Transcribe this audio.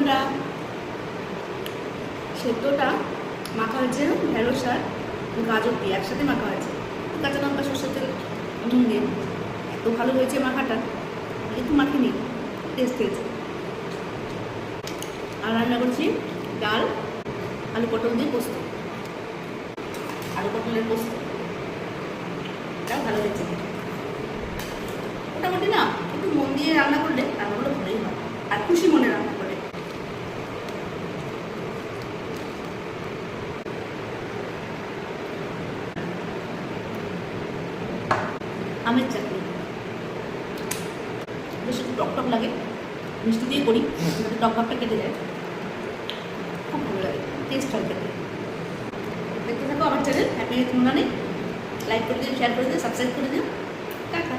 বন্ধুরা, সেদ্ধটা মাখা হয়েছে ঢেঁড়স আর গাজর দিয়ে একসাথে মাখা হয়েছে, কাঁচা লঙ্কা সর্ষের তেল নুন দিয়ে। এত ভালো হয়েছে মাখাটা, একটু মাখিনি, টেস্ট হয়েছে। আর রান্না করছি ডাল, আলু পটল দিয়ে পোস্ত, আলু পটলের পোস্ত, এটাও ভালো হয়েছে। মোটামুটি না, একটু মন দিয়ে রান্না করলে রান্নাগুলো ভালোই হয়, আর খুশি মনে রান্না করে। আমের চাটনি বেশ একটু টক টক লাগে, মিষ্টি দিয়ে করি যাতে টক ভাবটা কেটে যায়, খুব ভালো লাগে, টেস্ট হয় খেতে। দেখতে থাকো আমার channel happy with Monali, like করে দিও, শেয়ার করে দিও, সাবস্ক্রাইব করে দিও। টাটা।